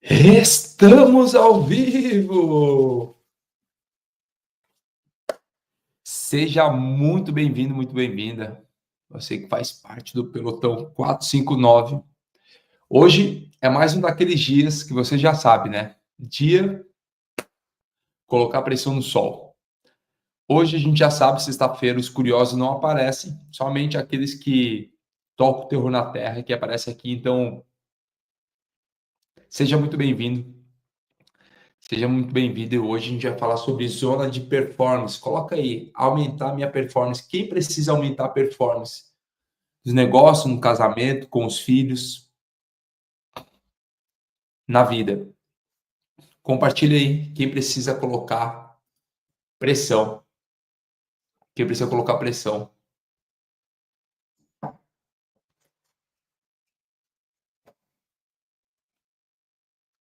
Estamos ao vivo! Seja muito bem-vindo, muito bem-vinda. Você que faz parte do Pelotão 459. Hoje é mais um daqueles dias que você já sabe, né? Dia colocar pressão no sol. Hoje a gente já sabe, sexta-feira, os curiosos não aparecem, somente aqueles que tocam o terror na terra que aparecem aqui. Então, seja muito bem-vindo. Seja muito bem-vindo e hoje a gente vai falar sobre zona de performance. Coloca aí, aumentar minha performance. Quem precisa aumentar a performance? Nos negócios, no casamento, com os filhos, na vida. Compartilha aí quem precisa colocar pressão. Quem precisa colocar pressão.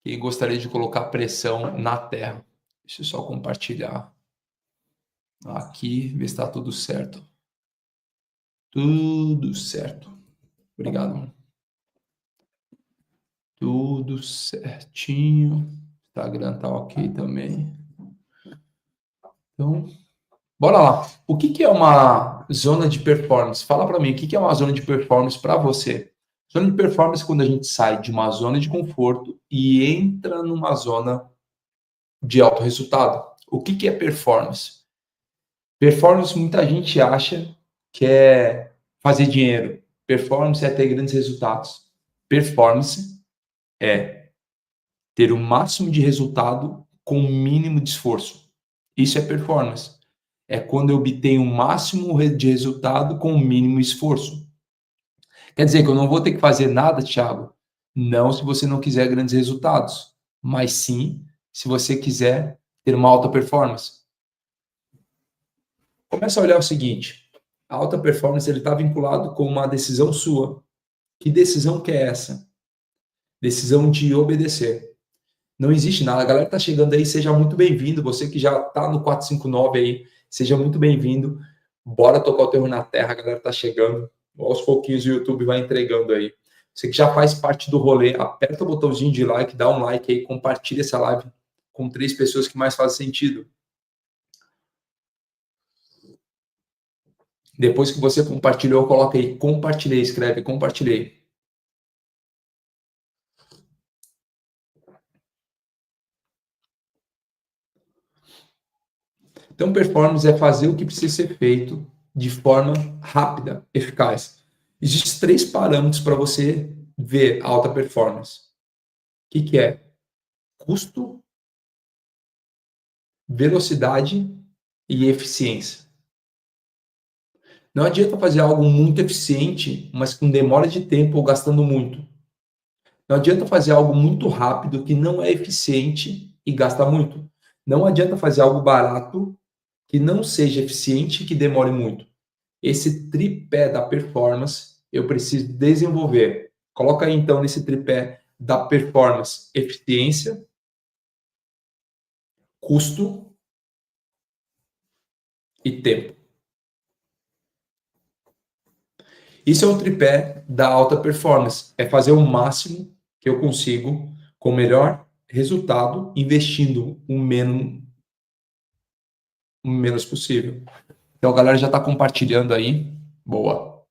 Quem gostaria de colocar pressão na terra. Deixa eu só compartilhar aqui, ver se está tudo certo. Tudo certo. Obrigado, mano. Tudo certinho. Instagram tá ok também. Então, bora lá. O que é uma zona de performance? Fala para mim, o que é uma zona de performance para você? Zona de performance é quando a gente sai de uma zona de conforto e entra numa zona de alto resultado. O que é performance? Performance, muita gente acha que é fazer dinheiro. Performance é ter grandes resultados. Performance é ter o máximo de resultado com o mínimo de esforço. Isso é performance. É quando eu obtenho o máximo de resultado com o mínimo esforço. Quer dizer que eu não vou ter que fazer nada, Thiago? Não, se você não quiser grandes resultados, mas sim se você quiser ter uma alta performance. Começa a olhar o seguinte: a alta performance ele está vinculado com uma decisão sua. Que decisão que é essa? Decisão de obedecer. Não existe nada. A galera que tá chegando aí, seja muito bem-vindo. Você que já tá no 459 aí, seja muito bem-vindo. Bora tocar o terror na terra, a galera tá chegando. Aos pouquinhos o YouTube vai entregando aí. Você que já faz parte do rolê, aperta o botãozinho de like, dá um like aí, compartilha essa live com 3 pessoas que mais fazem sentido. Depois que você compartilhou, coloca aí, compartilhei, escreve, compartilhei. Então, performance é fazer o que precisa ser feito de forma rápida, eficaz. Existem 3 parâmetros para você ver alta performance. O que é? Custo, velocidade e eficiência. Não adianta fazer algo muito eficiente, mas com demora de tempo ou gastando muito. Não adianta fazer algo muito rápido que não é eficiente e gasta muito. Não adianta fazer algo barato que não seja eficiente e que demore muito. Esse tripé da performance eu preciso desenvolver. Coloca aí então nesse tripé da performance: eficiência, custo e tempo. Isso é o tripé da alta performance. É fazer o máximo que eu consigo com o melhor resultado, investindo o menos possível. Então a galera já está compartilhando aí. Boa.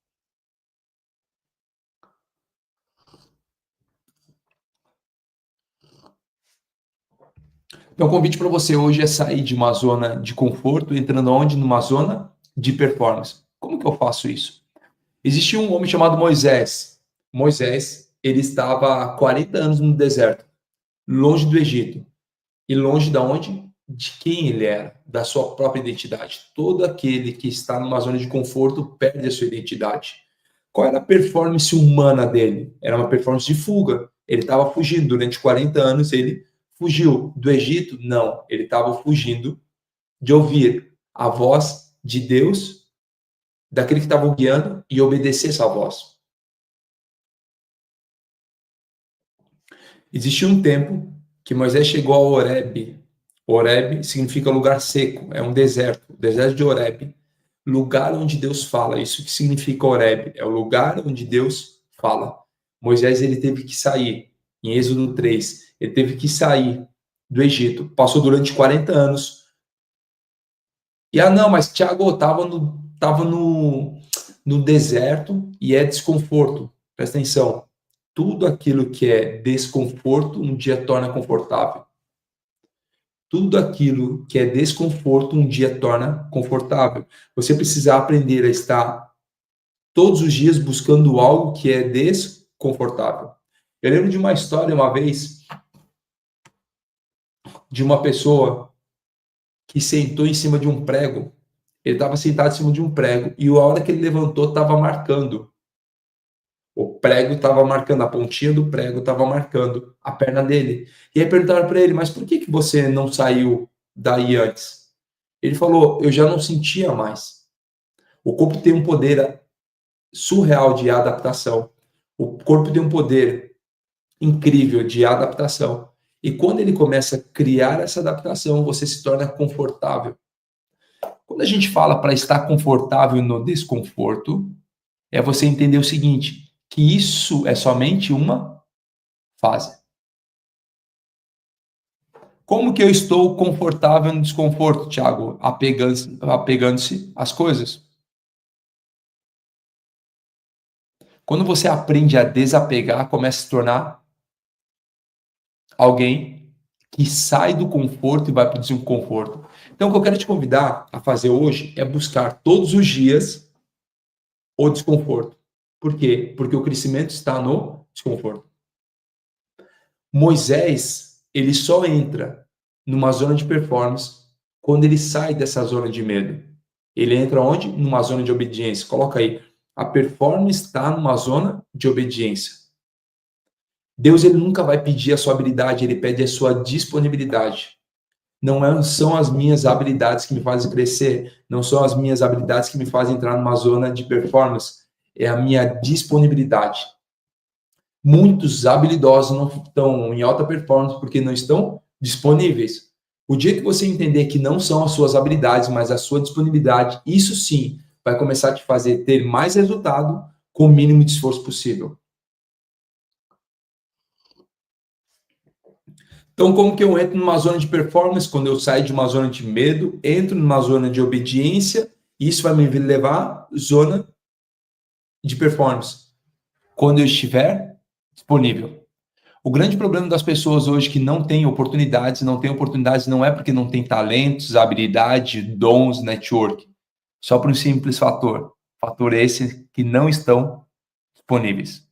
Então o convite para você hoje é sair de uma zona de conforto, entrando onde? Numa zona de performance. Como que eu faço isso? Existia um homem chamado Moisés. Moisés, ele estava há 40 anos no deserto, longe do Egito. E longe da onde? De quem ele era, da sua própria identidade. Todo aquele que está numa zona de conforto perde a sua identidade. Qual era a performance humana dele? Era uma performance de fuga. Ele estava fugindo. Durante 40 anos, ele fugiu do Egito? Não. Ele estava fugindo de ouvir a voz de Deus, daquele que estava o guiando, e obedecer essa voz. Existia um tempo que Moisés chegou a Horebe. Horebe significa lugar seco, é um deserto, o deserto de Horebe, lugar onde Deus fala. Isso que significa Horebe, é o lugar onde Deus fala. Moisés ele teve que sair. em Êxodo 3, ele teve que sair do Egito, passou durante 40 anos. E, não, mas Tiago, tava no deserto e é desconforto. Presta atenção. Tudo aquilo que é desconforto, um dia torna confortável. Tudo aquilo que é desconforto, um dia torna confortável. Você precisa aprender a estar todos os dias buscando algo que é desconfortável. Eu lembro de uma história uma vez de uma pessoa que sentou em cima de um prego. Ele estava sentado em cima de um prego e a hora que ele levantou estava marcando. O prego estava marcando, a pontinha do prego estava marcando a perna dele. E aí perguntaram para ele, mas por que você não saiu daí antes? Ele falou, eu já não sentia mais. O corpo tem um poder surreal de adaptação. O corpo tem um poder incrível de adaptação. E quando ele começa a criar essa adaptação, você se torna confortável. Quando a gente fala para estar confortável no desconforto, é você entender o seguinte, que isso é somente uma fase. Como que eu estou confortável no desconforto, Thiago? Apegando-se às coisas. Quando você aprende a desapegar, começa a se tornar alguém que sai do conforto e vai produzir um conforto. Então, o que eu quero te convidar a fazer hoje é buscar todos os dias o desconforto. Por quê? Porque o crescimento está no desconforto. Moisés, ele só entra numa zona de performance quando ele sai dessa zona de medo. Ele entra onde? Numa zona de obediência. Coloca aí. A performance está numa zona de obediência. Deus, ele nunca vai pedir a sua habilidade, ele pede a sua disponibilidade. Não são as minhas habilidades que me fazem crescer, não são as minhas habilidades que me fazem entrar numa zona de performance, é a minha disponibilidade. Muitos habilidosos não estão em alta performance porque não estão disponíveis. O dia que você entender que não são as suas habilidades, mas a sua disponibilidade, isso sim vai começar a te fazer ter mais resultado com o mínimo de esforço possível. Então, como que eu entro numa zona de performance? Quando eu saio de uma zona de medo, entro numa zona de obediência, isso vai me levar à zona de performance. Quando eu estiver disponível. O grande problema das pessoas hoje que não têm oportunidades não é porque não tem talentos, habilidade, dons, network. Só por um simples fator. Fator esse que não estão disponíveis.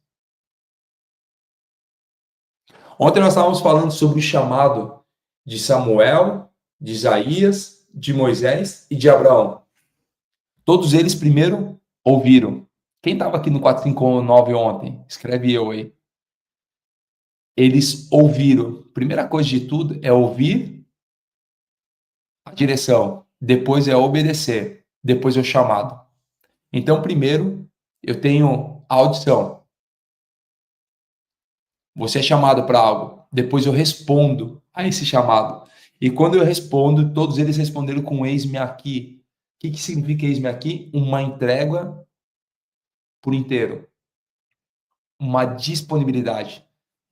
Ontem nós estávamos falando sobre o chamado de Samuel, de Isaías, de Moisés e de Abraão. Todos eles primeiro ouviram. Quem estava aqui no 459 ontem? Escreve eu aí. Eles ouviram. Primeira coisa de tudo é ouvir a direção. Depois é obedecer. Depois é o chamado. Então, primeiro, eu tenho a audição. Você é chamado para algo. Depois eu respondo a esse chamado. E quando eu respondo, todos eles responderam com eis-me aqui. O que significa eis-me aqui? Uma entrega por inteiro. Uma disponibilidade.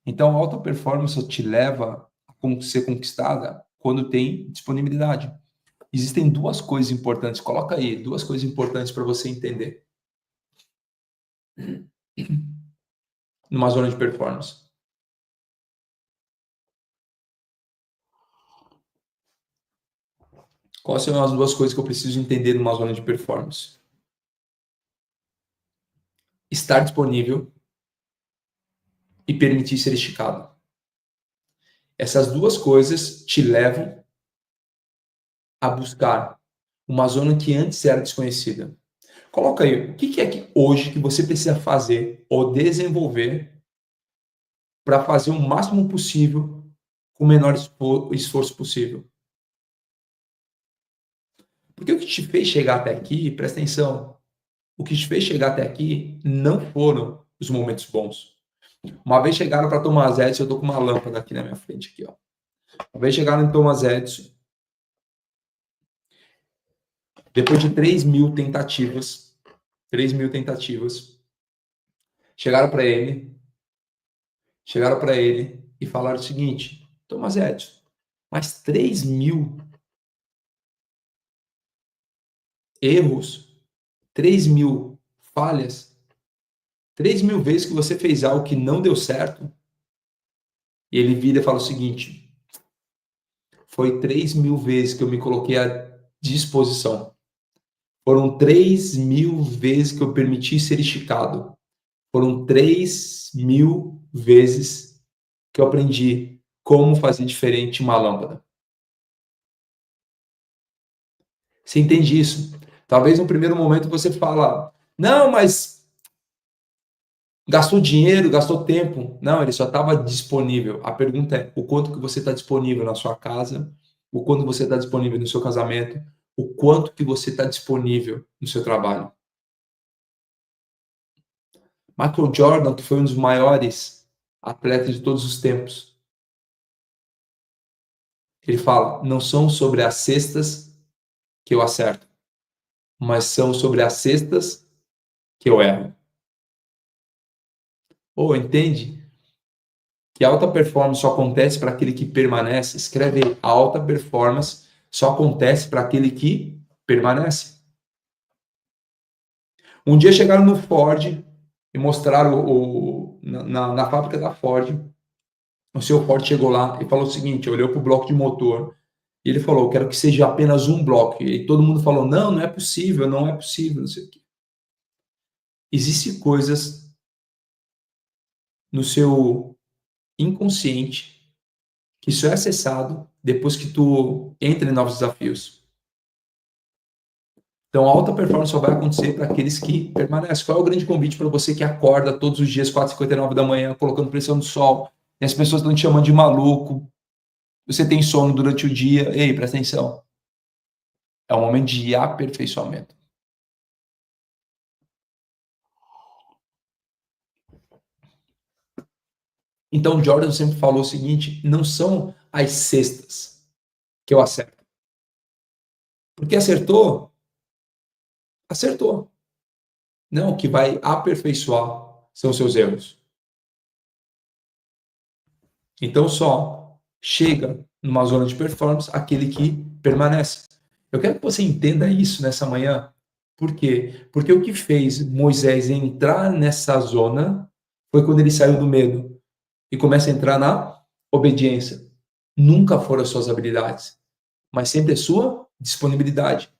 Então, a alta performance te leva a ser conquistada quando tem disponibilidade. Existem duas coisas importantes. Coloca aí, duas coisas importantes para você entender. Numa zona de performance. Quais são as duas coisas que eu preciso entender numa zona de performance? Estar disponível e permitir ser esticado. Essas duas coisas te levam a buscar uma zona que antes era desconhecida. Coloca aí, o que é que hoje que você precisa fazer ou desenvolver para fazer o máximo possível com o menor esforço possível? Porque o que te fez chegar até aqui, presta atenção, o que te fez chegar até aqui não foram os momentos bons. Uma vez chegaram para Thomas Edison, eu tô com uma lâmpada aqui na minha frente, aqui, ó. Uma vez chegaram em Thomas Edison, depois de 3.000 tentativas, chegaram para ele chegaram para ele e falaram o seguinte: Thomas Edison, mas 3.000 erros, 3.000 falhas, 3.000 vezes que você fez algo que não deu certo, e ele vira e fala o seguinte: foi 3.000 vezes que eu me coloquei à disposição. Foram 3.000 vezes que eu permiti ser esticado. Foram 3.000 vezes que eu aprendi como fazer diferente uma lâmpada. Você entende isso? Talvez no primeiro momento você fala, não, mas gastou dinheiro, gastou tempo. Não, ele só estava disponível. A pergunta é, o quanto que você está disponível na sua casa, o quanto você está disponível no seu casamento, o quanto que você está disponível no seu trabalho. Michael Jordan, que foi um dos maiores atletas de todos os tempos, ele fala, não são sobre as cestas que eu acerto, mas são sobre as cestas que eu erro. Ou entende que a alta performance só acontece para aquele que permanece? Escreve aí, a alta performance só acontece para aquele que permanece. Um dia chegaram no Ford e mostraram na fábrica da Ford, o seu Ford chegou lá e falou o seguinte, olhou para o bloco de motor e ele falou, quero que seja apenas um bloco. E todo mundo falou, não, não é possível, não é possível, não sei o quê. Existem coisas no seu inconsciente que só é acessado depois que tu entra em novos desafios. Então, a alta performance só vai acontecer para aqueles que permanecem. Qual é o grande convite para você que acorda todos os dias, 4h59 da manhã, colocando pressão no sol, e as pessoas estão te chamando de maluco, você tem sono durante o dia, ei, presta atenção. É um momento de aperfeiçoamento. Então, Jordan sempre falou o seguinte, não são as cestas que eu acerto. Porque acertou, acertou. Não, o que vai aperfeiçoar são os seus erros. Então só chega numa zona de performance aquele que permanece. Eu quero que você entenda isso nessa manhã. Por quê? Porque o que fez Moisés entrar nessa zona foi quando ele saiu do medo e começa a entrar na obediência. Nunca foram as suas habilidades, mas sempre a sua disponibilidade.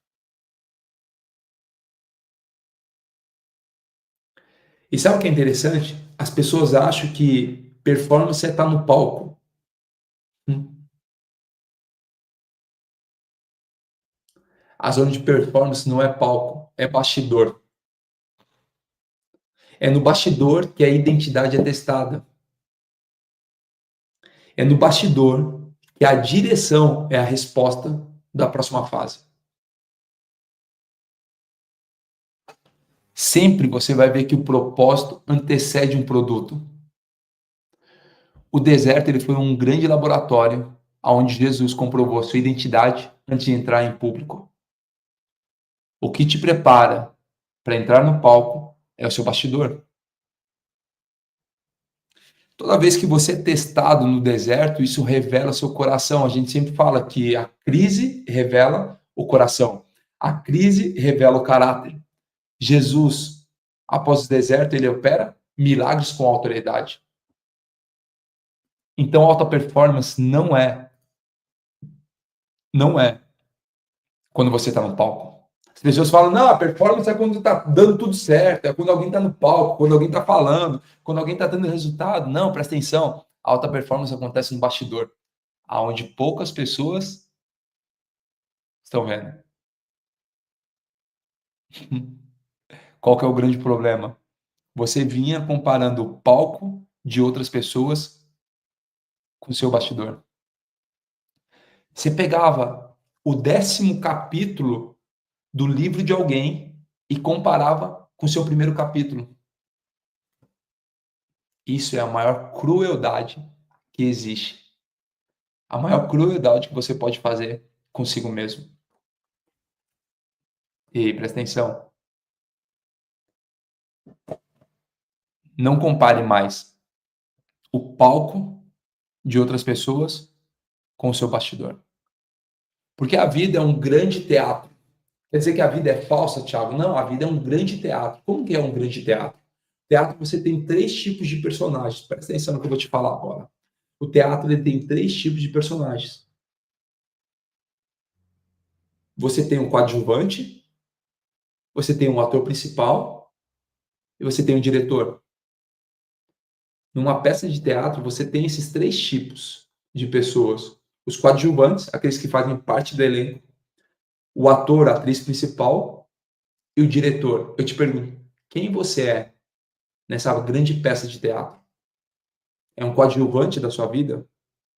E sabe o que é interessante? As pessoas acham que performance é estar no palco. A zona de performance não é palco, é bastidor. É no bastidor que a identidade é testada. É no bastidor que a direção é a resposta da próxima fase. Sempre você vai ver que o propósito antecede um produto. O deserto ele foi um grande laboratório onde Jesus comprovou a sua identidade antes de entrar em público. O que te prepara para entrar no palco é o seu bastidor. Toda vez que você é testado no deserto, isso revela seu coração. A gente sempre fala que a crise revela o coração. A crise revela o caráter. Jesus, após o deserto, ele opera milagres com autoridade. Então, alta performance não é quando você está no palco. As pessoas falam, não, a performance é quando está dando tudo certo, é quando alguém está no palco, quando alguém está falando, quando alguém está dando resultado. Não, presta atenção. A alta performance acontece no bastidor, aonde poucas pessoas estão vendo. Qual que é o grande problema? Você vinha comparando o palco de outras pessoas com o seu bastidor. Você pegava o 10º capítulo do livro de alguém e comparava com o seu primeiro capítulo. Isso é a maior crueldade que existe. A maior crueldade que você pode fazer consigo mesmo. E presta atenção, não compare mais o palco de outras pessoas com o seu bastidor. Porque a vida é um grande teatro. Quer dizer que a vida é falsa, Thiago? Não, a vida é um grande teatro. Como que é um grande teatro? Teatro você tem 3 tipos de personagens. Presta atenção no que eu vou te falar agora. O teatro ele tem 3 tipos de personagens. Você tem um coadjuvante, você tem um ator principal e você tem um diretor. Numa peça de teatro, você tem esses 3 tipos de pessoas. Os coadjuvantes, aqueles que fazem parte do elenco, o ator, a atriz principal e o diretor. Eu te pergunto, quem você é nessa grande peça de teatro? É um coadjuvante da sua vida?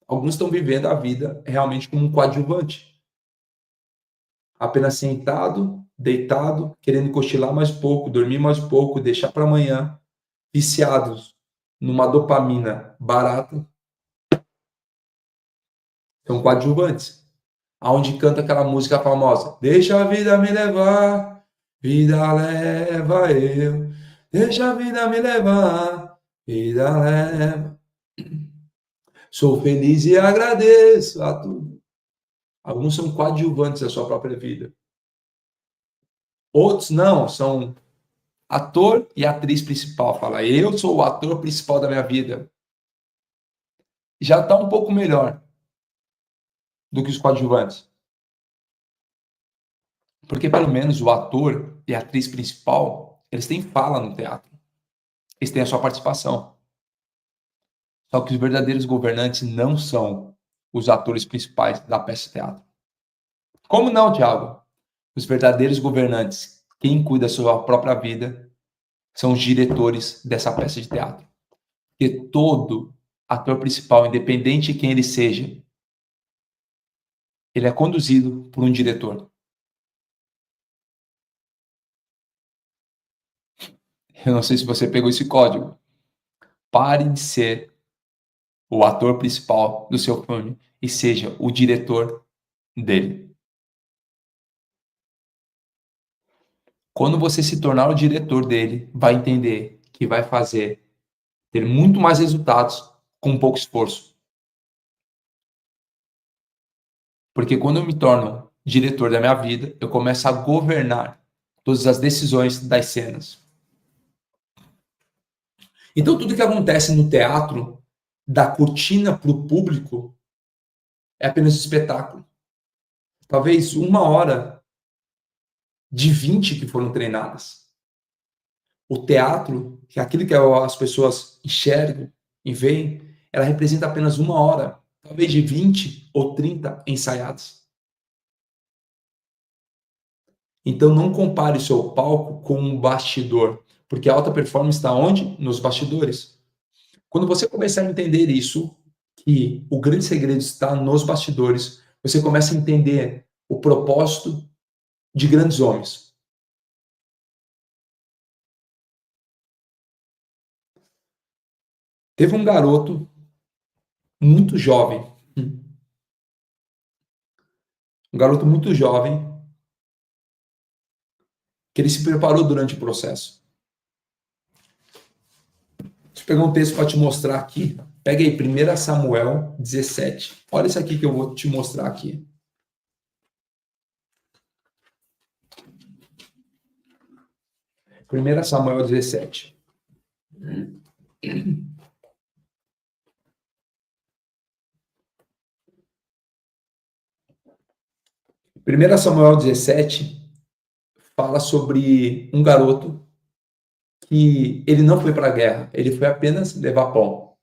Alguns estão vivendo a vida realmente como um coadjuvante. Apenas sentado, deitado, querendo cochilar mais pouco, dormir mais pouco, deixar para amanhã, viciados numa dopamina barata. São coadjuvantes. Aonde canta aquela música famosa: deixa a vida me levar, vida leva eu. Deixa a vida me levar, vida leva. Sou feliz e agradeço a tudo. Alguns são coadjuvantes da sua própria vida. Outros não, são ator e atriz principal. Fala, eu sou o ator principal da minha vida. Já está um pouco melhor do que os coadjuvantes. Porque pelo menos o ator e a atriz principal, eles têm fala no teatro. Eles têm a sua participação. Só que os verdadeiros governantes não são os atores principais da peça de teatro. Como não, Thiago? Os verdadeiros governantes, quem cuida da sua própria vida, são os diretores dessa peça de teatro. Porque todo ator principal, independente de quem ele seja, ele é conduzido por um diretor. Eu não sei se você pegou esse código. Pare de ser o ator principal do seu filme e seja o diretor dele. Quando você se tornar o diretor dele, vai entender que vai ter muito mais resultados com pouco esforço. Porque quando eu me torno diretor da minha vida, eu começo a governar todas as decisões das cenas. Então, tudo que acontece no teatro, da cortina para o público, é apenas espetáculo. Talvez 1 hora de 20 que foram treinadas. O teatro, que é aquilo que as pessoas enxergam e veem, ela representa apenas 1 hora, talvez de 20 ou 30 ensaiadas. Então não compare o seu palco com um bastidor, porque a alta performance está onde? Nos bastidores. Quando você começar a entender isso, que o grande segredo está nos bastidores, você começa a entender o propósito de grandes homens. Teve um garoto muito jovem, que ele se preparou durante o processo. Deixa eu pegar um texto para te mostrar aqui. Pega aí, 1 Samuel 17. Olha isso aqui que eu vou te mostrar aqui. Primeira Samuel 17. 1 Samuel 17 fala sobre um garoto que ele não foi para a guerra, ele foi apenas levar pão.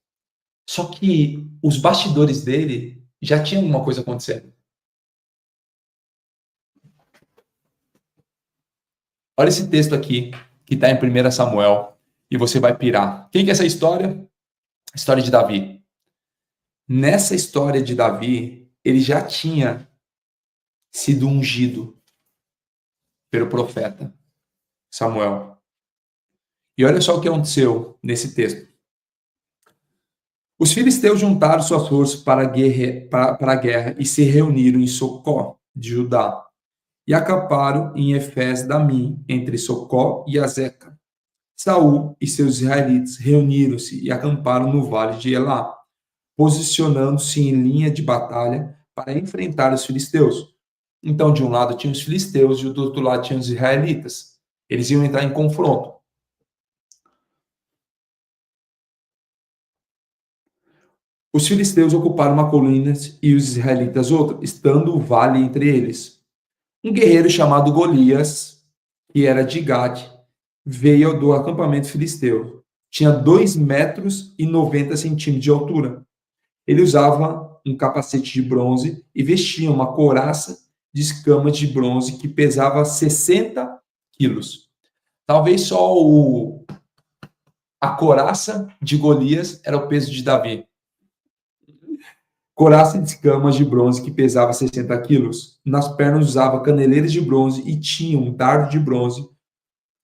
Só que os bastidores dele já tinham alguma coisa acontecendo. Olha esse texto aqui, que está em 1 Samuel, e você vai pirar. Quem que é essa história? A história de Davi. Nessa história de Davi, ele já tinha sido ungido pelo profeta Samuel. E olha só o que aconteceu nesse texto. Os filisteus juntaram suas forças para a guerra e se reuniram em Socó, de Judá, e acamparam em Efés-Damim, entre Socó e Azeca. Saul e seus israelitas reuniram-se e acamparam no vale de Elá, posicionando-se em linha de batalha para enfrentar os filisteus. Então, de um lado tinha os filisteus e do outro lado tinha os israelitas. Eles iam entrar em confronto. Os filisteus ocuparam uma colina e os israelitas outra, estando o vale entre eles. Um guerreiro chamado Golias, que era de Gade, veio do acampamento filisteu. Tinha 2,90 metros de altura. Ele usava um capacete de bronze e vestia uma couraça de escamas de bronze que pesava 60 quilos. Talvez só a couraça de Golias era o peso de Davi. Couraça de escamas de bronze que pesava 60 quilos. Nas pernas usava caneleiras de bronze e tinha um dardo de bronze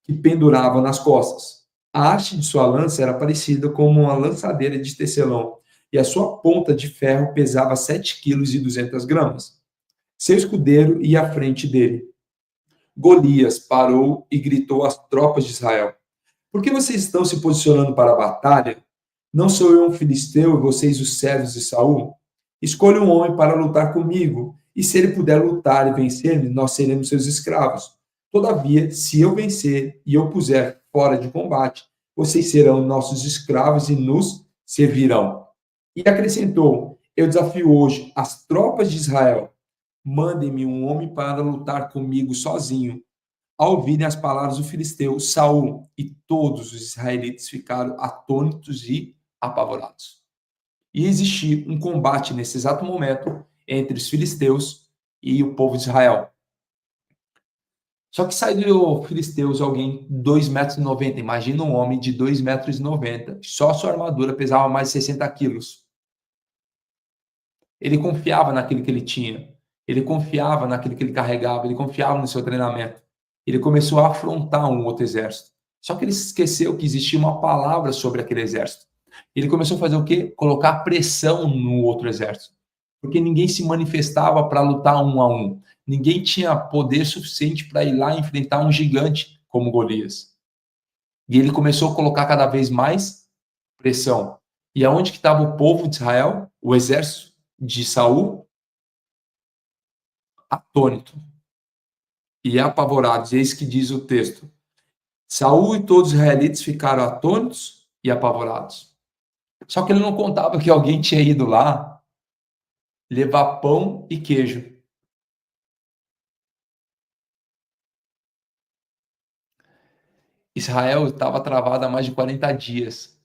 que pendurava nas costas. A haste de sua lança era parecida com uma lançadeira de tecelão, e a sua ponta de ferro pesava 7,2 kg. Seu escudeiro ia à frente dele. Golias parou e gritou às tropas de Israel: Por que vocês estão se posicionando para a batalha? Não sou eu um filisteu e vocês os servos de Saul? Escolha um homem para lutar comigo, e se ele puder lutar e vencer-me, nós seremos seus escravos. Todavia, se eu vencer e eu puser fora de combate, vocês serão nossos escravos e nos servirão. E acrescentou: Eu desafio hoje as tropas de Israel. Mandem-me um homem para lutar comigo sozinho. Ao ouvirem as palavras do filisteu, Saul e todos os israelitas ficaram atônitos e apavorados. E existia um combate nesse exato momento entre os filisteus e o povo de Israel. Só que saiu dos filisteus alguém 2,90 metros. Imagina um homem de 2,90 metros. Só sua armadura pesava mais de 60 quilos. Ele confiava naquilo que ele tinha. Ele confiava naquilo que ele carregava. Ele confiava no seu treinamento. Ele começou a afrontar um outro exército. Só que ele esqueceu que existia uma palavra sobre aquele exército. Ele começou a fazer o quê? Colocar pressão no outro exército. Porque ninguém se manifestava para lutar um a um. Ninguém tinha poder suficiente para ir lá enfrentar um gigante como Golias. E ele começou a colocar cada vez mais pressão. E aonde que estava o povo de Israel? O exército de Saul? Atônito e apavorados. Eis que diz o texto: Saul e todos os israelitas ficaram atônitos e apavorados. Só que ele não contava que alguém tinha ido lá levar pão e queijo. Israel estava travado há mais de 40 dias.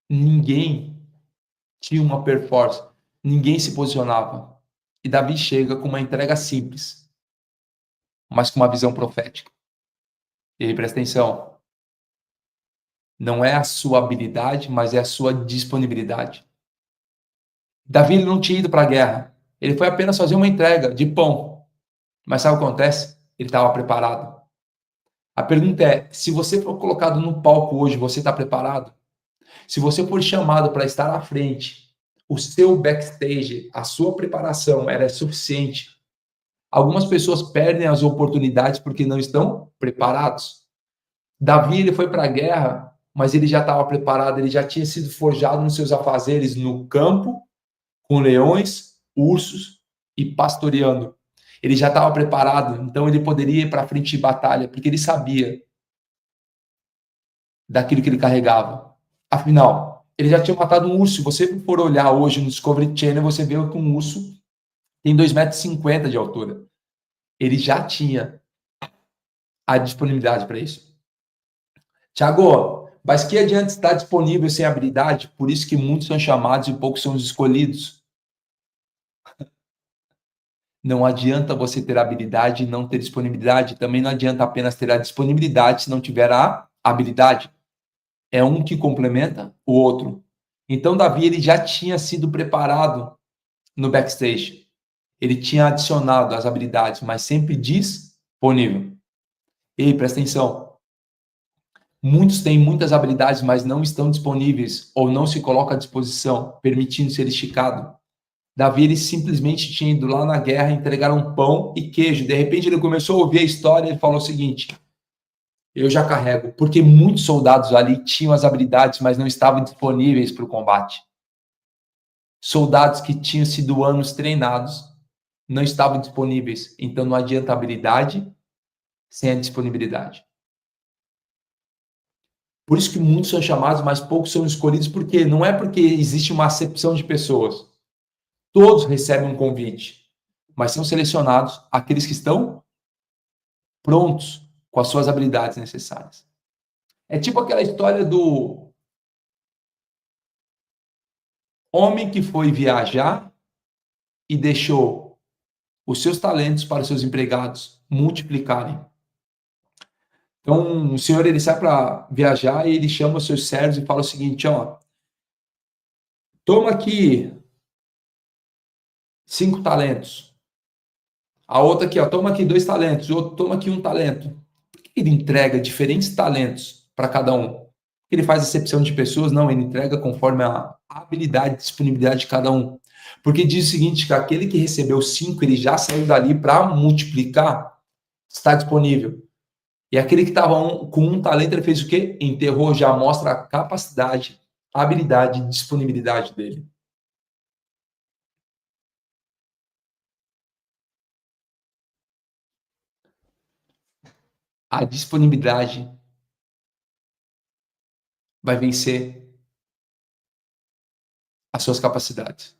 Ninguém tinha uma performance. Ninguém se posicionava. E Davi chega com uma entrega simples, mas com uma visão profética. E aí, presta atenção. Não é a sua habilidade, mas é a sua disponibilidade. Davi não tinha ido para a guerra. Ele foi apenas fazer uma entrega de pão. Mas sabe o que acontece? Ele estava preparado. A pergunta é, se você for colocado no palco hoje, você está preparado? Se você for chamado para estar à frente, o seu backstage, a sua preparação, ela é suficiente? Algumas pessoas perdem as oportunidades porque não estão preparados. Davi, ele foi para a guerra, mas ele já estava preparado, ele já tinha sido forjado nos seus afazeres no campo, com leões, ursos e pastoreando. Ele já estava preparado, então ele poderia ir para a frente de batalha, porque ele sabia daquilo que ele carregava. Afinal, ele já tinha matado um urso. Se você for olhar hoje no Discovery Channel, você vê que um urso tem 2,50 metros de altura. Ele já tinha a disponibilidade para isso. Tiago, mas que adianta estar disponível sem habilidade? Por isso que muitos são chamados e poucos são os escolhidos. Não adianta você ter habilidade e não ter disponibilidade. Também não adianta apenas ter a disponibilidade se não tiver a habilidade. É um que complementa o outro. Então, Davi, ele já tinha sido preparado no backstage. Ele tinha adicionado as habilidades, mas sempre disponível. Ei, presta atenção. Muitos têm muitas habilidades, mas não estão disponíveis ou não se colocam à disposição, permitindo ser esticado. Davi, ele simplesmente tinha ido lá na guerra entregar um pão e queijo. De repente, ele começou a ouvir a história e falou o seguinte: Eu já carrego, porque muitos soldados ali tinham as habilidades, mas não estavam disponíveis para o combate. Soldados que tinham sido anos treinados não estavam disponíveis. Então não adianta a habilidade sem a disponibilidade. Por isso que muitos são chamados, mas poucos são escolhidos, porque não é porque existe uma acepção de pessoas. Todos recebem um convite, mas são selecionados aqueles que estão prontos com as suas habilidades necessárias. É tipo aquela história do homem que foi viajar e deixou os seus talentos para os seus empregados multiplicarem. Então, o senhor ele sai para viajar e ele chama os seus servos e fala o seguinte, ó, toma aqui 5 talentos. A outra aqui, ó, toma aqui 2 talentos. O outro, toma aqui 1 talento. Por que ele entrega diferentes talentos para cada um? Ele faz acepção de pessoas? Não, ele entrega conforme a habilidade e disponibilidade de cada um. Porque diz o seguinte, que aquele que recebeu 5, ele já saiu dali para multiplicar, está disponível. E aquele que estava com 1 talento, ele fez o quê? Enterrou, já mostra a capacidade, a habilidade e disponibilidade dele. A disponibilidade vai vencer as suas capacidades.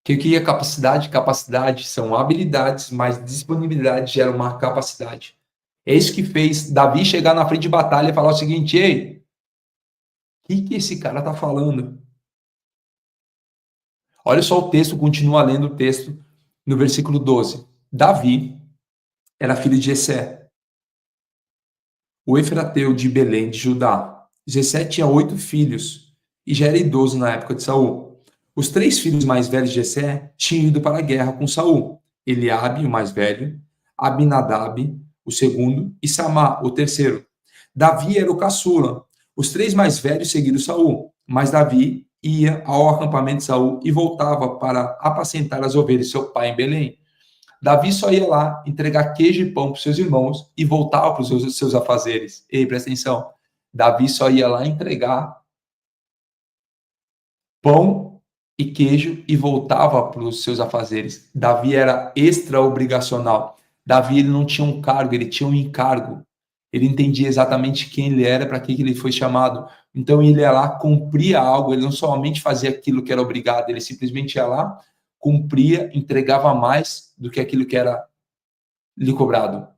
O que é capacidade? Capacidade são habilidades, mas disponibilidade gera uma capacidade. É isso que fez Davi chegar na frente de batalha e falar o seguinte, ei, o que esse cara está falando? Olha só o texto, continua lendo o texto no versículo 12. Davi era filho de Jessé, o efrateu de Belém de Judá. Jessé tinha 8 filhos e já era idoso na época de Saul. Os 3 filhos mais velhos de Jessé tinham ido para a guerra com Saul. Eliabe, o mais velho, Abinadab, o segundo, e Samá, o terceiro. Davi era o caçula. Os 3 mais velhos seguiram Saul, mas Davi ia ao acampamento de Saul e voltava para apacentar as ovelhas de seu pai em Belém. Davi só ia lá entregar queijo e pão para os seus irmãos e voltava para os seus afazeres. Ei, presta atenção. Davi só ia lá entregar pão e queijo e voltava para os seus afazeres. Davi era extra-obrigacional. Davi ele não tinha um cargo, ele tinha um encargo. Ele entendia exatamente quem ele era, para que ele foi chamado. Então ele ia lá, cumpria algo, ele não somente fazia aquilo que era obrigado, ele simplesmente ia lá, cumpria, entregava mais do que aquilo que era lhe cobrado.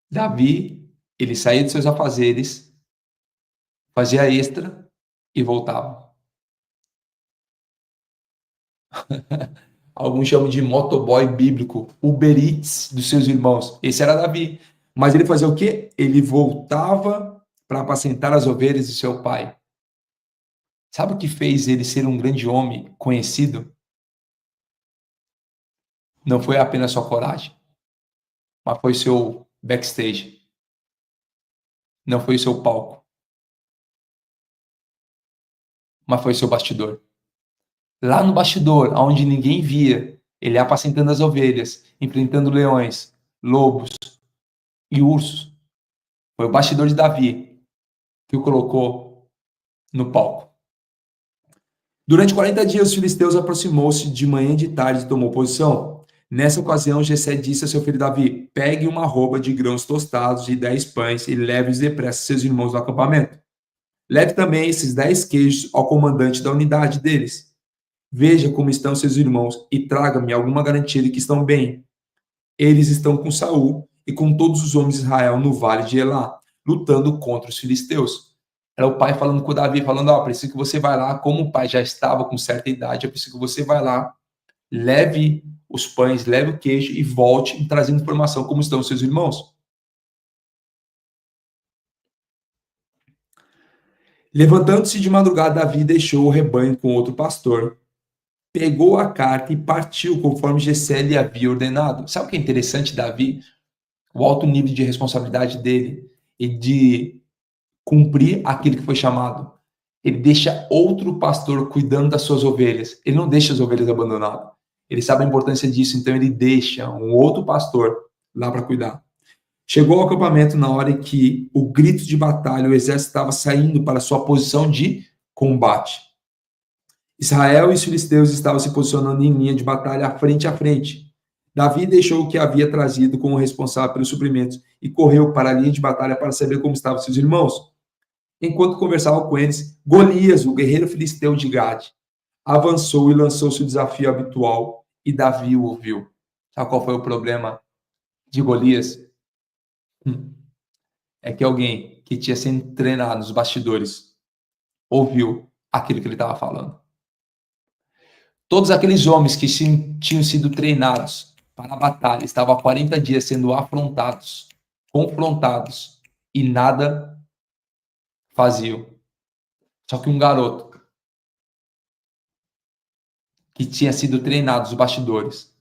Davi, ele saía de seus afazeres, fazia extra e voltava. Alguns chamam de motoboy bíblico, Uber Eats dos seus irmãos. Esse era Davi. Mas ele fazia o quê? Ele voltava para apacentar as ovelhas de seu pai. Sabe o que fez ele ser um grande homem conhecido? Não foi apenas sua coragem, mas foi seu backstage. Não foi o seu palco, mas foi seu bastidor. Lá no bastidor, onde ninguém via, ele apacentando as ovelhas, enfrentando leões, lobos e ursos. Foi o bastidor de Davi que o colocou no palco. Durante 40 dias, os filisteus aproximou-se de manhã e de tarde e tomou posição. Nessa ocasião, Jessé disse a seu filho Davi, pegue uma arroba de grãos tostados e 10 pães e leve-os depressa a seus irmãos no acampamento. Leve também esses 10 queijos ao comandante da unidade deles. Veja como estão seus irmãos e traga-me alguma garantia de que estão bem. Eles estão com Saul e com todos os homens de Israel no vale de Elá, lutando contra os filisteus. Era o pai falando com o Davi, falando, preciso que você vá lá, como o pai já estava com certa idade, eu preciso que você vá lá, leve os pães, leve o queijo e volte trazendo informação como estão os seus irmãos. Levantando-se de madrugada, Davi deixou o rebanho com outro pastor, pegou a carta e partiu conforme Jessé lhe havia ordenado. Sabe o que é interessante, Davi? O alto nível de responsabilidade dele e de cumprir aquilo que foi chamado. Ele deixa outro pastor cuidando das suas ovelhas. Ele não deixa as ovelhas abandonadas. Ele sabe a importância disso, então ele deixa um outro pastor lá para cuidar. Chegou ao acampamento na hora em que o grito de batalha, o exército estava saindo para sua posição de combate. Israel e os filisteus estavam se posicionando em linha de batalha frente a frente. Davi deixou o que havia trazido como responsável pelos suprimentos e correu para a linha de batalha para saber como estavam seus irmãos. Enquanto conversava com eles, Golias, o guerreiro filisteu de Gade, avançou e lançou seu desafio habitual, e Davi o ouviu. Sabe qual foi o problema de Golias? É que alguém que tinha sido treinado nos bastidores ouviu aquilo que ele estava falando. Todos aqueles homens que tinham sido treinados para a batalha estavam há 40 dias sendo afrontados, confrontados, e nada faziam. Só que um garoto que tinha sido treinado nos bastidores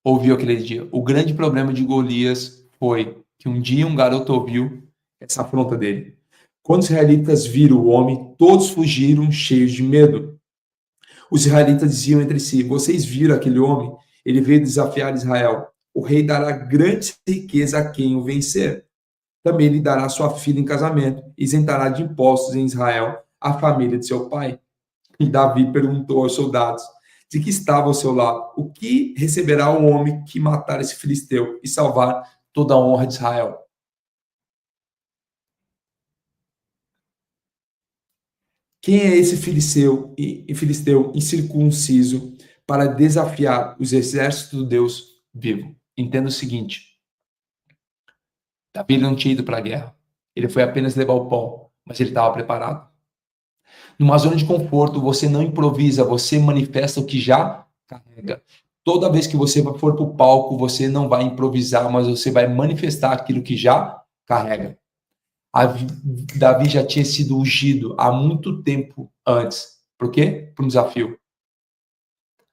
ouviu aquele dia. O grande problema de Golias foi que um dia um garoto ouviu essa afronta dele. Quando os israelitas viram o homem, todos fugiram cheios de medo. Os israelitas diziam entre si: vocês viram aquele homem? Ele veio desafiar Israel. O rei dará grande riqueza a quem o vencer. Também lhe dará sua filha em casamento, isentará de impostos em Israel a família de seu pai. E Davi perguntou aos soldados de que estava ao seu lado: o que receberá o homem que matar esse filisteu e salvar toda a honra de Israel? Quem é esse filisteu incircunciso para desafiar os exércitos do Deus vivo? Entenda o seguinte: Davi não tinha ido para a guerra. Ele foi apenas levar o pão, mas ele estava preparado. Numa zona de conforto, você não improvisa, você manifesta o que já carrega. Toda vez que você for para o palco, você não vai improvisar, mas você vai manifestar aquilo que já carrega. Davi já tinha sido ungido há muito tempo antes. Por quê? Para um desafio.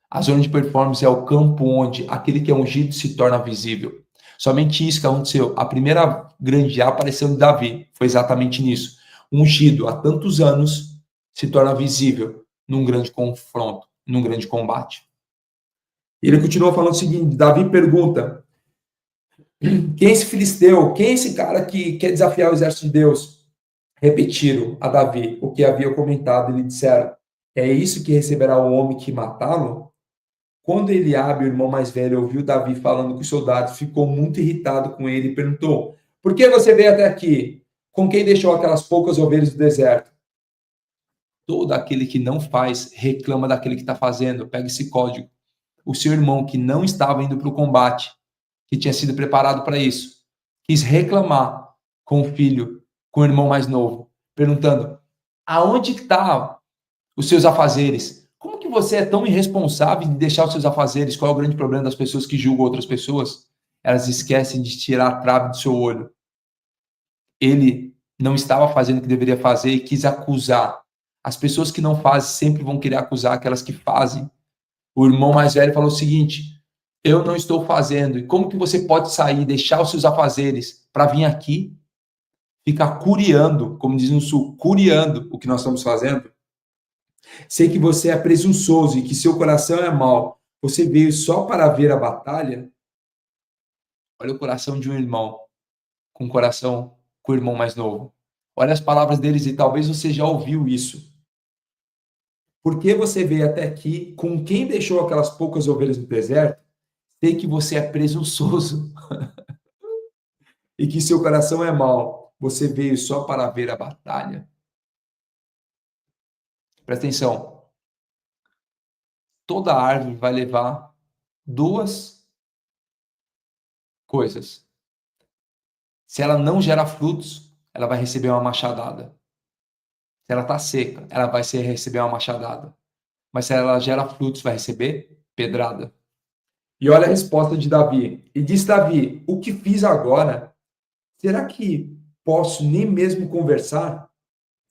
A zona de performance é o campo onde aquele que é ungido se torna visível. Somente isso que aconteceu. A primeira grande aparição de Davi foi exatamente nisso. Ungido há tantos anos se torna visível num grande confronto, num grande combate. Ele continua falando o seguinte: Davi pergunta: quem é esse filisteu? Quem é esse cara que quer desafiar o exército de Deus? Repetiram a Davi o que havia comentado e lhe disseram: é isso que receberá o homem que matá-lo? Quando Eliabe, o irmão mais velho, ouviu Davi falando com os soldados, ficou muito irritado com ele e perguntou: por que você veio até aqui? Com quem deixou aquelas poucas ovelhas do deserto? Todo aquele que não faz reclama daquele que está fazendo. Pega esse código. O seu irmão que não estava indo para o combate, que tinha sido preparado para isso, quis reclamar com o filho, com o irmão mais novo, perguntando: aonde está os seus afazeres? Como que você é tão irresponsável de deixar os seus afazeres? Qual é o grande problema das pessoas que julgam outras pessoas? Elas esquecem de tirar a trave do seu olho. Ele não estava fazendo o que deveria fazer e quis acusar. As pessoas que não fazem sempre vão querer acusar aquelas que fazem. O irmão mais velho falou o seguinte: eu não estou fazendo. E como que você pode sair, deixar os seus afazeres para vir aqui, ficar curiando, como diz no sul, curiando o que nós estamos fazendo? Sei que você é presunçoso e que seu coração é mau. Você veio só para ver a batalha? Olha o coração de um irmão com o coração com o irmão mais novo. Olha as palavras deles e talvez você já ouviu isso. Por que você veio até aqui? Com quem deixou aquelas poucas ovelhas no deserto? Sei que você é presunçoso e que seu coração é mau. Você veio só para ver a batalha. Presta atenção. Toda árvore vai levar duas coisas. Se ela não gera frutos, ela vai receber uma machadada. Se ela está seca, ela vai receber uma machadada. Mas se ela gera frutos, vai receber pedrada. E olha a resposta de Davi. E disse Davi: o que fiz agora? Será que posso nem mesmo conversar?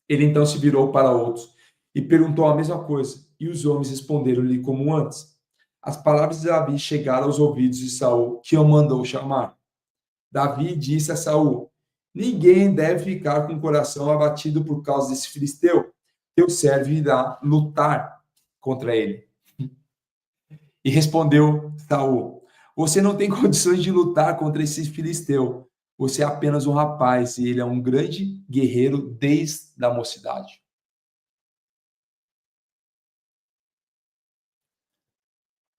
Ele então se virou para outros e perguntou a mesma coisa. E os homens responderam-lhe como antes. As palavras de Davi chegaram aos ouvidos de Saul, que o mandou chamar. Davi disse a Saul: ninguém deve ficar com o coração abatido por causa desse filisteu. Teu servo irá lutar contra ele. E respondeu Saul: Você não tem condições de lutar contra esse filisteu. Você é apenas um rapaz e ele é um grande guerreiro desde a mocidade.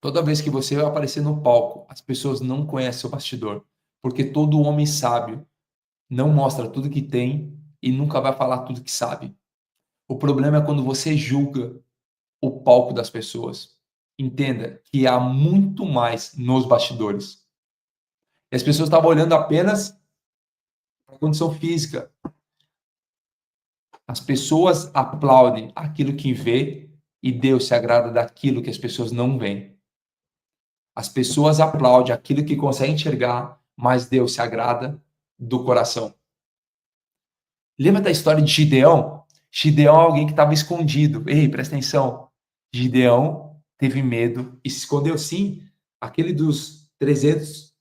Toda vez que você vai aparecer no palco, as pessoas não conhecem o bastidor, porque todo homem sábio não mostra tudo que tem e nunca vai falar tudo que sabe. O problema é quando você julga o palco das pessoas. Entenda que há muito mais nos bastidores. E as pessoas estavam olhando apenas para a condição física. As pessoas aplaudem aquilo que vê e Deus se agrada daquilo que as pessoas não veem. As pessoas aplaudem aquilo que conseguem enxergar, mas Deus se agrada do coração. Lembra da história de Gideão? Gideão é alguém que estava escondido. Ei, presta atenção. Gideão teve medo e se escondeu. Sim, aquele dos 300,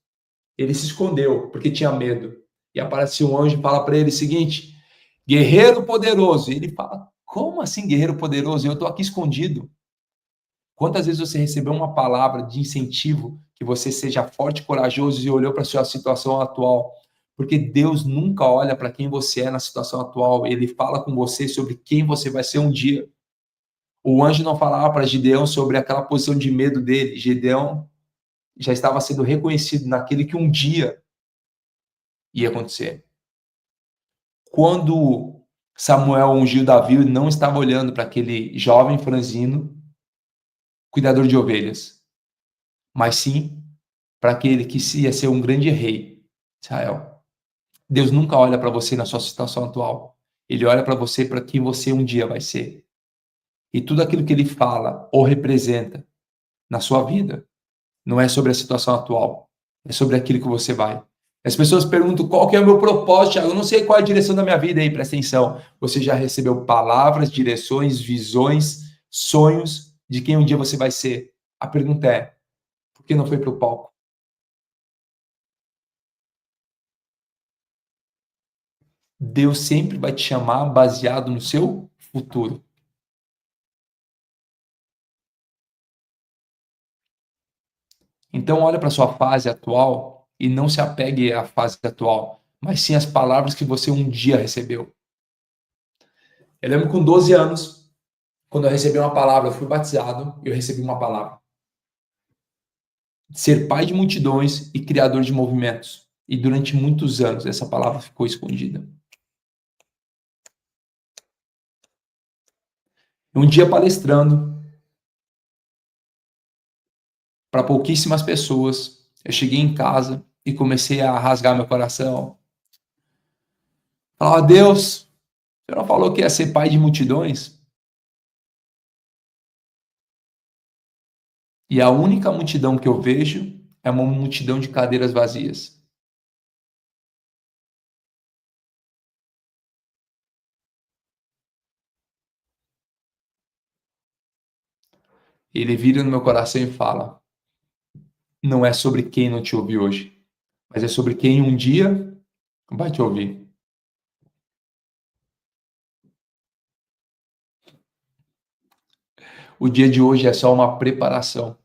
ele se escondeu porque tinha medo. E aparece um anjo e fala para ele o seguinte: guerreiro poderoso. E ele fala: como assim, guerreiro poderoso? Eu estou aqui escondido. Quantas vezes você recebeu uma palavra de incentivo que você seja forte e corajoso e olhou para a sua situação atual? Porque Deus nunca olha para quem você é na situação atual, ele fala com você sobre quem você vai ser um dia. O anjo não falava para Gideão sobre aquela posição de medo dele. Gideão já estava sendo reconhecido naquele que um dia ia acontecer. Quando Samuel ungiu Davi, ele não estava olhando para aquele jovem franzino, cuidador de ovelhas, mas sim para aquele que ia ser um grande rei, Israel. Deus nunca olha para você na sua situação atual. Ele olha para você para quem você um dia vai ser. E tudo aquilo que ele fala ou representa na sua vida não é sobre a situação atual, é sobre aquilo que você vai. As pessoas perguntam qual que é o meu propósito, Thiago. Eu não sei qual é a direção da minha vida aí, presta atenção. Você já recebeu palavras, direções, visões, sonhos de quem um dia você vai ser. A pergunta é, por que não foi para o palco? Deus sempre vai te chamar baseado no seu futuro. Então, olha para a sua fase atual e não se apegue à fase atual, mas sim às palavras que você um dia recebeu. Eu lembro com 12 anos, quando eu recebi uma palavra, eu fui batizado e eu recebi uma palavra. Ser pai de multidões e criador de movimentos. E durante muitos anos essa palavra ficou escondida. Um dia palestrando para pouquíssimas pessoas, eu cheguei em casa e comecei a rasgar meu coração. Falava, Deus, você não falou que ia ser pai de multidões? E a única multidão que eu vejo é uma multidão de cadeiras vazias. Ele vira no meu coração e fala: não é sobre quem não te ouve hoje, mas é sobre quem um dia vai te ouvir. O dia de hoje é só uma preparação.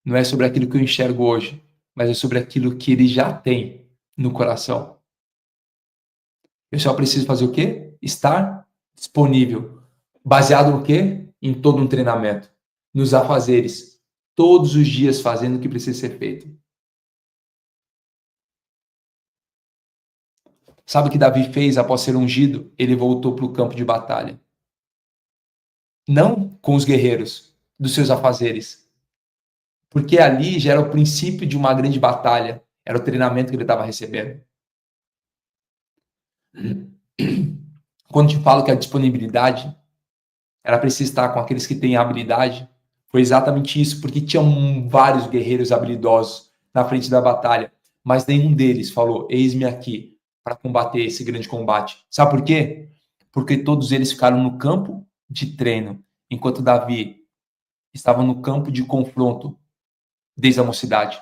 Não é sobre aquilo que eu enxergo hoje, mas é sobre aquilo que ele já tem no coração. Eu só preciso fazer o quê? Estar disponível. Baseado no quê? Em todo um treinamento. Nos afazeres. Todos os dias fazendo o que precisa ser feito. Sabe o que Davi fez após ser ungido? Ele voltou para o campo de batalha. Não com os guerreiros dos seus afazeres. Porque ali já era o princípio de uma grande batalha. Era o treinamento que ele estava recebendo. Quando te falo que a disponibilidade era preciso estar com aqueles que têm habilidade, foi exatamente isso, porque tinham vários guerreiros habilidosos na frente da batalha, mas nenhum deles falou: eis-me aqui para combater esse grande combate. Sabe por quê? Porque todos eles ficaram no campo de treino, enquanto Davi estava no campo de confronto desde a mocidade.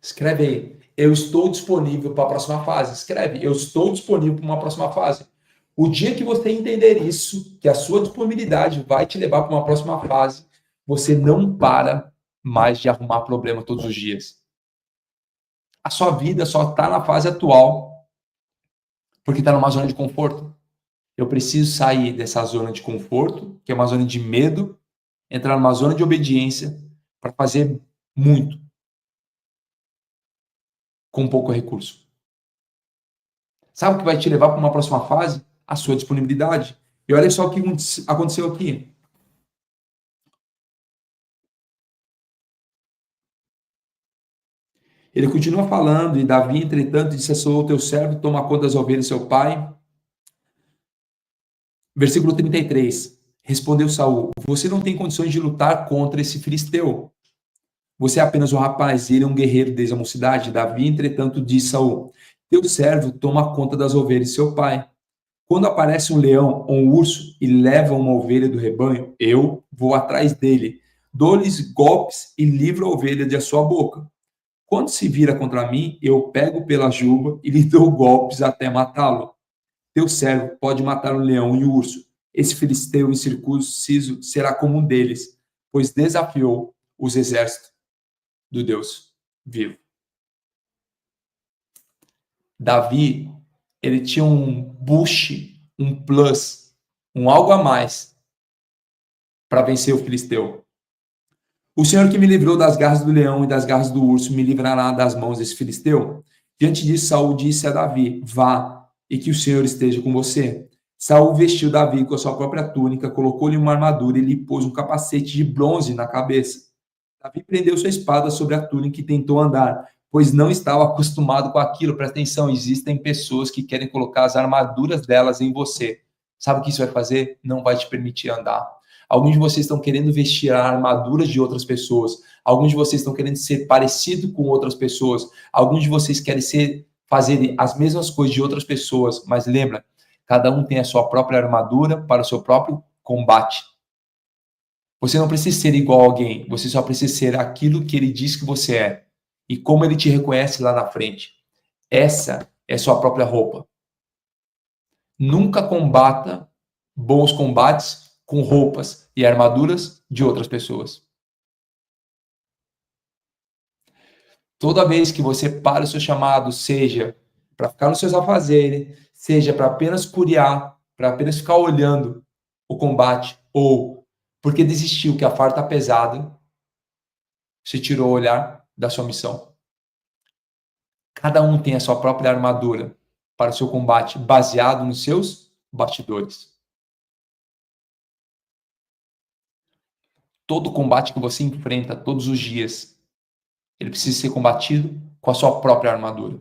Escreve aí. Eu estou disponível para a próxima fase. Escreve. Eu estou disponível para uma próxima fase. O dia que você entender isso, que a sua disponibilidade vai te levar para uma próxima fase, você não para mais de arrumar problema todos os dias. A sua vida só está na fase atual porque está numa zona de conforto. Eu preciso sair dessa zona de conforto, que é uma zona de medo, entrar numa zona de obediência para fazer muito com pouco recurso. Sabe o que vai te levar para uma próxima fase? A sua disponibilidade. E olha só o que aconteceu aqui. Ele continua falando, e Davi, entretanto, disse a Saul, teu servo, toma conta das ovelhas de seu pai. Versículo 33. Respondeu Saul, você não tem condições de lutar contra esse filisteu. Você é apenas um rapaz, e ele é um guerreiro desde a mocidade. Davi, entretanto, disse Saul, teu servo toma conta das ovelhas de seu pai. Quando aparece um leão ou um urso e leva uma ovelha do rebanho, eu vou atrás dele, dou-lhes golpes e livro a ovelha de sua boca. Quando se vira contra mim, eu pego pela juba e lhe dou golpes até matá-lo. Teu servo pode matar o leão e o urso. Esse filisteu incircunciso será como um deles, pois desafiou os exércitos do Deus vivo. Davi, ele tinha um boost, um plus, um algo a mais para vencer o filisteu. O Senhor que me livrou das garras do leão e das garras do urso me livrará das mãos desse filisteu. Diante disso, Saul disse a Davi: vá, e que o Senhor esteja com você. Saul vestiu Davi com a sua própria túnica, colocou-lhe uma armadura e lhe pôs um capacete de bronze na cabeça. Davi prendeu sua espada sobre a túnica e tentou andar, pois não estava acostumado com aquilo. Presta atenção, existem pessoas que querem colocar as armaduras delas em você. Sabe o que isso vai fazer? Não vai te permitir andar. Alguns de vocês estão querendo vestir a armadura de outras pessoas. Alguns de vocês estão querendo ser parecido com outras pessoas. Alguns de vocês querem fazer as mesmas coisas de outras pessoas. Mas lembra, cada um tem a sua própria armadura para o seu próprio combate. Você não precisa ser igual a alguém. Você só precisa ser aquilo que ele diz que você é. E como ele te reconhece lá na frente. Essa é sua própria roupa. Nunca combata bons combates com roupas e armaduras de outras pessoas. Toda vez que você para o seu chamado, seja para ficar nos seus afazeres, seja para apenas curiar, para apenas ficar olhando o combate, ou porque desistiu que a farda está pesada, você tirou o olhar da sua missão. Cada um tem a sua própria armadura para o seu combate, baseado nos seus bastidores. Todo combate que você enfrenta todos os dias, ele precisa ser combatido com a sua própria armadura.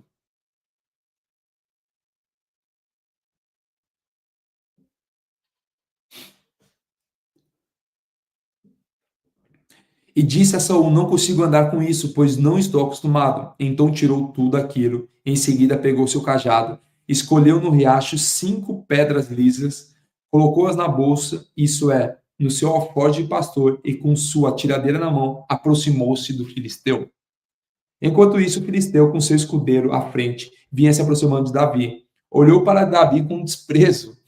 E disse a Saul, não consigo andar com isso, pois não estou acostumado. Então tirou tudo aquilo, em seguida pegou seu cajado, escolheu no riacho 5 pedras lisas, colocou-as na bolsa, isso é, no seu alforje de pastor, e com sua tiradeira na mão, aproximou-se do filisteu. Enquanto isso, o filisteu, com seu escudeiro à frente, vinha se aproximando de Davi. Olhou para Davi com desprezo.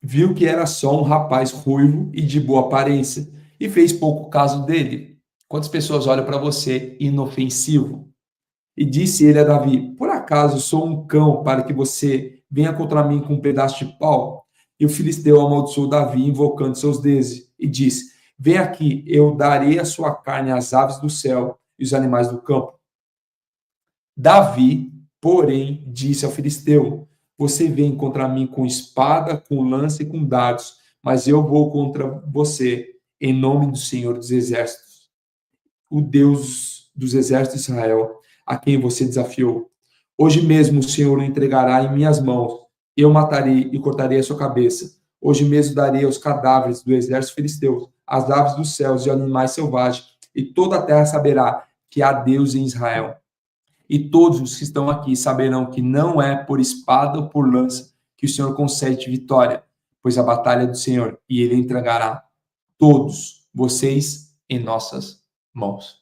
Viu que era só um rapaz ruivo e de boa aparência e fez pouco caso dele. Quantas pessoas olham para você inofensivo? E disse ele a Davi: por acaso sou um cão para que você venha contra mim com um pedaço de pau? E o filisteu amaldiçoou Davi, invocando seus deuses, e disse: vem aqui, eu darei a sua carne às aves do céu e os animais do campo. Davi, porém, disse ao filisteu: você vem contra mim com espada, com lança e com dardos, mas eu vou contra você em nome do Senhor dos Exércitos, o Deus dos exércitos de Israel, a quem você desafiou. Hoje mesmo o Senhor o entregará em minhas mãos. Eu matarei e cortarei a sua cabeça. Hoje mesmo darei aos cadáveres do exército filisteu, às aves dos céus e animais selvagens, e toda a terra saberá que há Deus em Israel. E todos os que estão aqui saberão que não é por espada ou por lança que o Senhor concede vitória, pois a batalha é do Senhor, e ele entregará todos vocês em nossas mãos.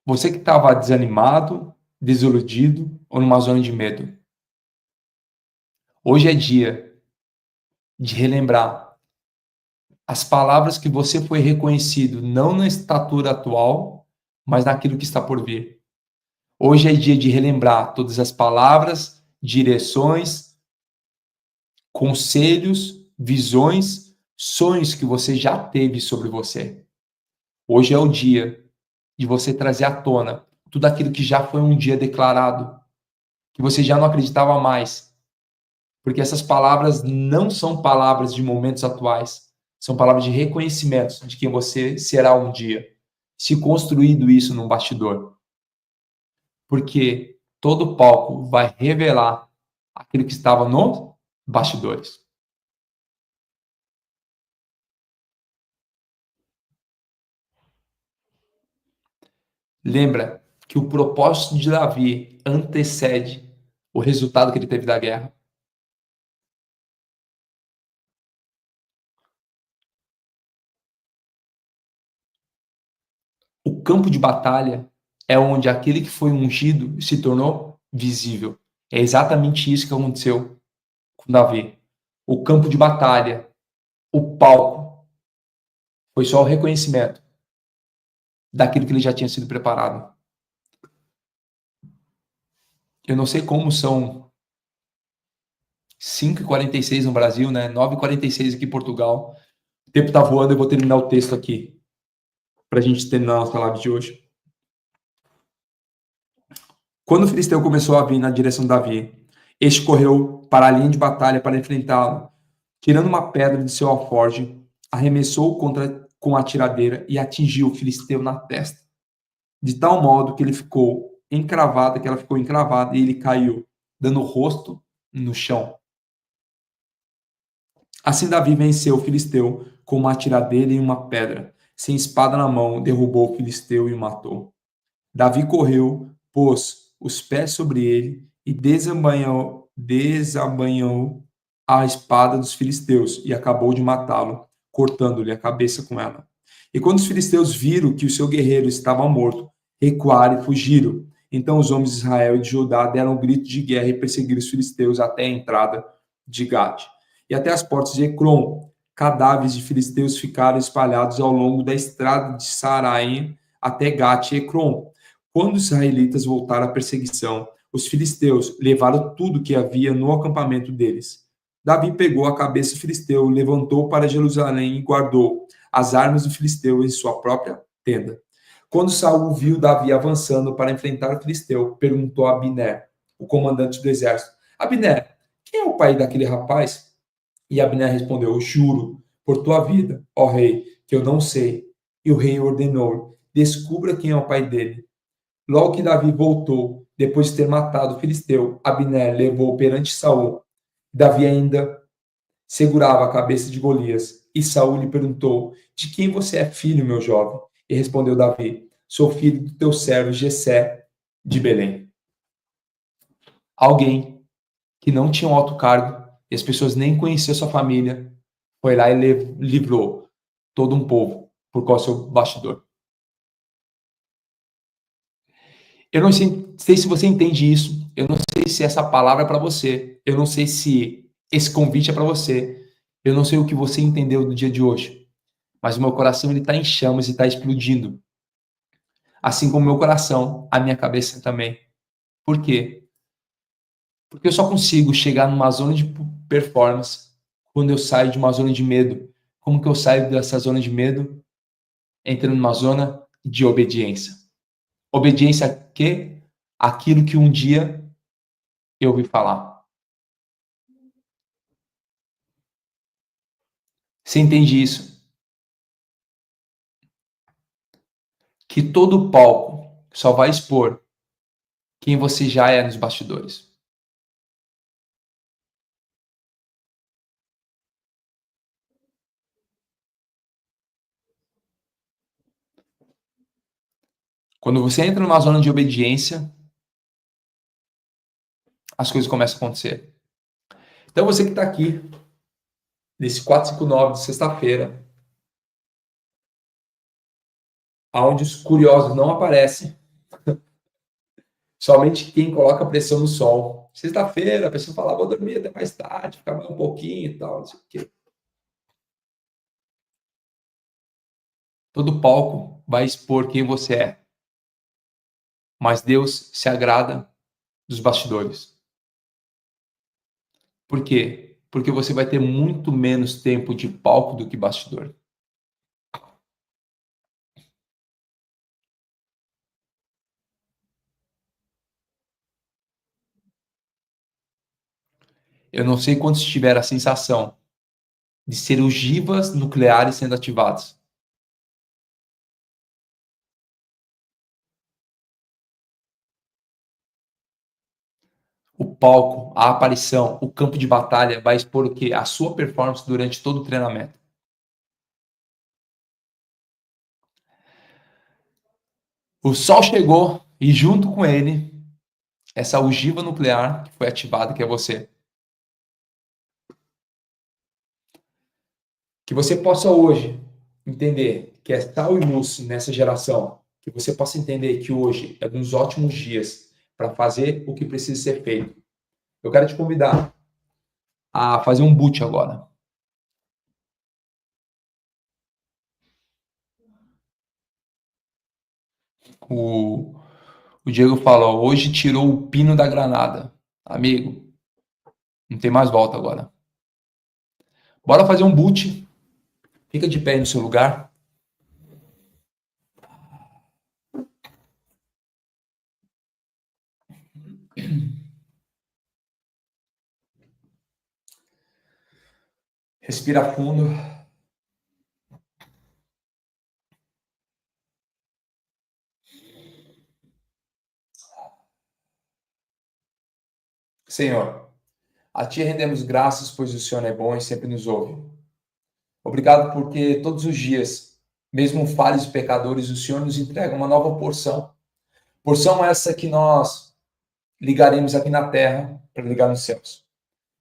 Você que estava desanimado, desiludido ou numa zona de medo. Hoje é dia de relembrar as palavras que você foi reconhecido, não na estatura atual, mas naquilo que está por vir. Hoje é dia de relembrar todas as palavras, direções, conselhos, visões, sonhos que você já teve sobre você. Hoje é o dia de você trazer à tona tudo aquilo que já foi um dia declarado, que você já não acreditava mais, porque essas palavras não são palavras de momentos atuais, são palavras de reconhecimento de quem você será um dia. Se construído isso num bastidor, porque todo palco vai revelar aquilo que estava nos bastidores. Lembra que o propósito de Davi antecede o resultado que ele teve da guerra. O campo de batalha é onde aquele que foi ungido se tornou visível. É exatamente isso que aconteceu com Davi. O campo de batalha, o palco, foi só o reconhecimento daquilo que ele já tinha sido preparado. Eu não sei como são 5h46 no Brasil, né? 9h46 aqui em Portugal. O tempo tá voando, eu vou terminar o texto aqui para a gente terminar a nossa live de hoje. Quando o filisteu começou a vir na direção de Davi, este correu para a linha de batalha para enfrentá-lo. Tirando uma pedra de seu alforje, arremessou com a tiradeira e atingiu o filisteu na testa, de tal modo que ela ficou encravada e ele caiu, dando o rosto no chão. Assim Davi venceu o filisteu com uma tiradeira e uma pedra. Sem espada na mão, derrubou o filisteu e o matou. Davi correu, pôs os pés sobre ele e desabanhou a espada dos filisteus e acabou de matá-lo, cortando-lhe a cabeça com ela. E quando os filisteus viram que o seu guerreiro estava morto, recuaram e fugiram. Então os homens de Israel e de Judá deram um grito de guerra e perseguiram os filisteus até a entrada de Gade e até as portas de Ecrom. Cadáveres de filisteus ficaram espalhados ao longo da estrada de Saraim até Gate e Ecrom. Quando os israelitas voltaram à perseguição, os filisteus levaram tudo que havia no acampamento deles. Davi pegou a cabeça do filisteu, levantou para Jerusalém e guardou as armas do filisteu em sua própria tenda. Quando Saul viu Davi avançando para enfrentar o filisteu, perguntou a Abner, o comandante do exército: Abner, quem é o pai daquele rapaz? E Abner respondeu: juro por tua vida, ó rei, que eu não sei. E o rei ordenou: descubra quem é o pai dele. Logo que Davi voltou, depois de ter matado o filisteu, Abner levou perante Saul. Davi ainda segurava a cabeça de Golias. E Saul lhe perguntou: de quem você é filho, meu jovem? E respondeu Davi: sou filho do teu servo Jessé de Belém. Alguém que não tinha um alto cargo e as pessoas nem conheciam sua família foi lá e livrou todo um povo por causa do seu bastidor. Eu não sei se você entende isso. Eu não sei se essa palavra é para você. Eu não sei se esse convite é para você. Eu não sei o que você entendeu do dia de hoje. Mas o meu coração ele está em chamas e está explodindo. Assim como o meu coração, a minha cabeça também. Por quê? Porque eu só consigo chegar numa zona de performance quando eu saio de uma zona de medo. Como que eu saio dessa zona de medo? Entrando numa zona de obediência. Obediência a quê? Aquilo que um dia eu ouvi falar. Você entende isso? Que todo palco só vai expor quem você já é nos bastidores. Quando você entra numa zona de obediência, as coisas começam a acontecer. Então você que está aqui, nesse 459 de sexta-feira, onde os curiosos não aparecem, Somente quem coloca pressão no sol. Sexta-feira, a pessoa fala, vou dormir até mais tarde, ficar mais um pouquinho e tal, não sei o quê. Todo palco vai expor quem você é. Mas Deus se agrada dos bastidores. Por quê? Porque você vai ter muito menos tempo de palco do que bastidor. Eu não sei quantos tiveram a sensação de ser ogivas nucleares sendo ativadas. O palco, a aparição, o campo de batalha vai expor o quê? A sua performance durante todo o treinamento. O sol chegou e junto com ele, essa ogiva nuclear que foi ativada, que é você. Que você possa hoje entender que é sal e luz nessa geração. Que você possa entender que hoje é um dos ótimos dias para fazer o que precisa ser feito. Eu quero te convidar a fazer um boot agora. O, o Diego falou, hoje tirou o pino da granada. Amigo, não tem mais volta agora. Bora fazer um boot. Fica de pé no seu lugar. Respira fundo. Senhor, a Ti rendemos graças, pois o Senhor é bom e sempre nos ouve. Obrigado porque todos os dias, mesmo falhos e pecadores, o Senhor nos entrega uma nova porção. Porção essa que nós ligaremos aqui na terra para ligar nos céus.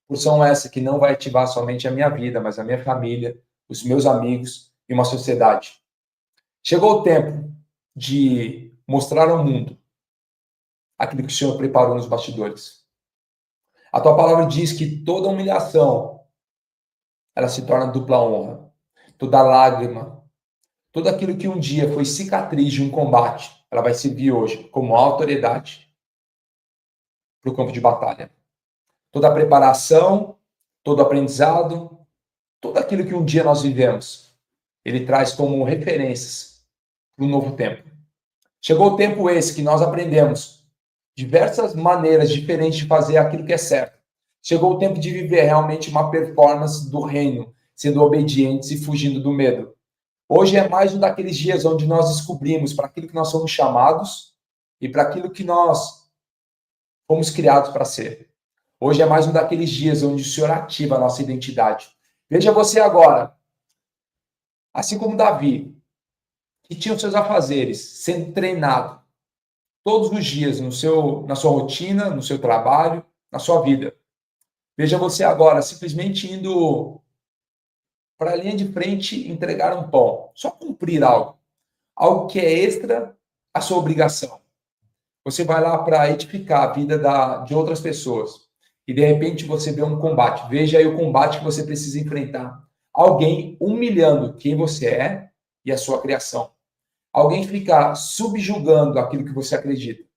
Porção essa que não vai ativar somente a minha vida, mas a minha família, os meus amigos e uma sociedade. Chegou o tempo de mostrar ao mundo aquilo que o Senhor preparou nos bastidores. A tua palavra diz que toda humilhação ela se torna dupla honra. Toda lágrima, tudo aquilo que um dia foi cicatriz de um combate, ela vai servir hoje como autoridade para o campo de batalha. Toda a preparação, todo o aprendizado, tudo aquilo que um dia nós vivemos, ele traz como referências para o novo tempo. Chegou o tempo esse que nós aprendemos diversas maneiras diferentes de fazer aquilo que é certo. Chegou o tempo de viver realmente uma performance do reino, sendo obedientes e fugindo do medo. Hoje é mais um daqueles dias onde nós descobrimos para aquilo que nós somos chamados e para aquilo que nós fomos criados para ser. Hoje é mais um daqueles dias onde o Senhor ativa a nossa identidade. Veja você agora, assim como Davi, que tinha os seus afazeres, sendo treinado todos os dias na sua rotina, no seu trabalho, na sua vida. Veja você agora simplesmente indo para a linha de frente entregar um pão, só cumprir algo, algo que é extra à sua obrigação. Você vai lá para edificar a vida de outras pessoas e de repente você vê um combate. Veja aí o combate que você precisa enfrentar. Alguém humilhando quem você é e a sua criação. Alguém ficar subjugando aquilo que você acredita.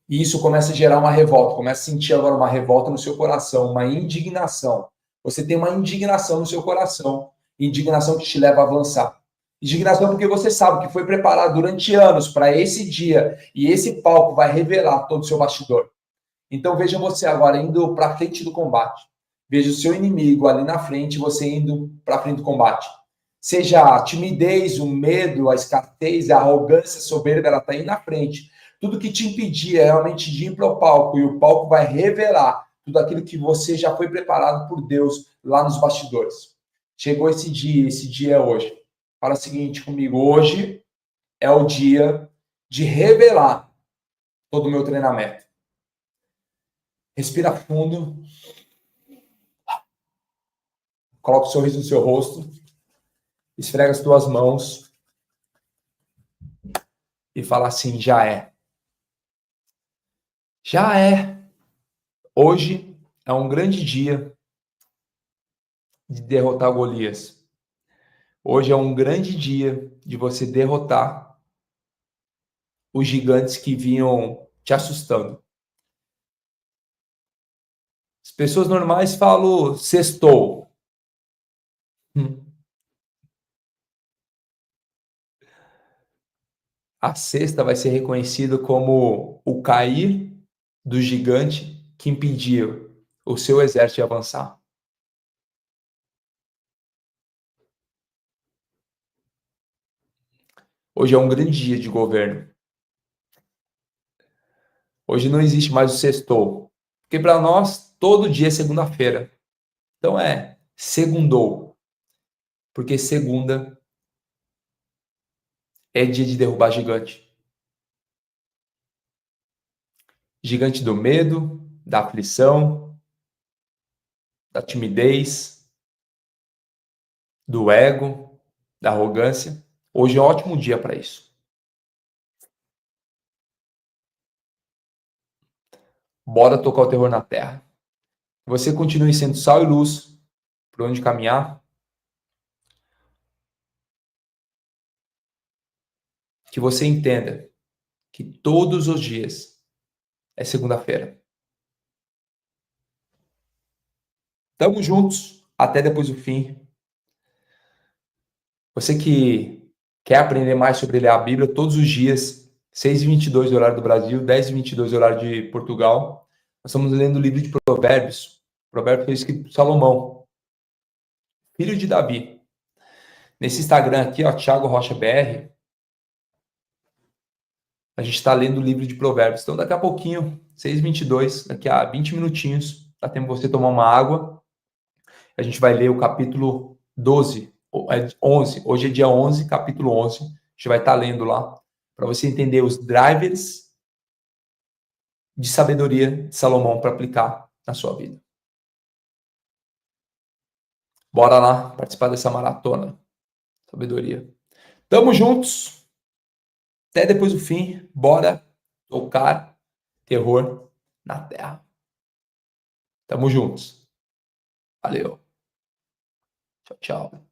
E isso começa a gerar uma revolta, começa a sentir agora uma revolta no seu coração, uma indignação. Você tem uma indignação no seu coração, indignação que te leva a avançar. Indignação porque você sabe que foi preparado durante anos para esse dia e esse palco vai revelar todo o seu bastidor. Então veja você agora indo para frente do combate. Veja o seu inimigo ali na frente, você indo para frente do combate. Seja a timidez, o medo, a escassez, a arrogância, a soberba, ela está aí na frente. Tudo que te impedia realmente de ir para o palco, e o palco vai revelar tudo aquilo que você já foi preparado por Deus lá nos bastidores. Chegou esse dia é hoje. Fala o seguinte comigo, hoje é o dia de revelar todo o meu treinamento. Respira fundo, coloca o sorriso no seu rosto, esfrega as tuas mãos e fala assim, já é. Já é. Hoje é um grande dia de derrotar Golias. Hoje é um grande dia de você derrotar os gigantes que vinham te assustando. As pessoas normais falam sextou. A sexta vai ser reconhecido como o cair do gigante que impediu o seu exército de avançar. Hoje é um grande dia de governo. Hoje não existe mais o sextou, porque para nós todo dia é segunda-feira. Então é segundou, porque segunda é dia de derrubar gigante. Gigante do medo, da aflição, da timidez, do ego, da arrogância. Hoje é um ótimo dia para isso. Bora tocar o terror na terra. Você continue sendo sal e luz por onde caminhar. Que você entenda que todos os dias é segunda-feira. Tamo juntos. Até depois do fim. Você que quer aprender mais sobre ler a Bíblia todos os dias, 6h22 do horário do Brasil, 10h22 do horário de Portugal. Nós estamos lendo o livro de Provérbios. Provérbios foi escrito por Salomão, filho de Davi. Nesse Instagram aqui, ó, Thiago Rocha BR, a gente está lendo o livro de Provérbios. Então, daqui a pouquinho, 6h22, daqui a 20 minutinhos, dá tempo você tomar uma água. A gente vai ler o capítulo 12, 11. Hoje é dia 11, capítulo 11. A gente vai estar lendo lá, para você entender os drivers de sabedoria de Salomão para aplicar na sua vida. Bora lá participar dessa maratona. Sabedoria. Tamo juntos. Até depois do fim. Bora tocar terror na terra. Tamo juntos. Valeu. Tchau, tchau.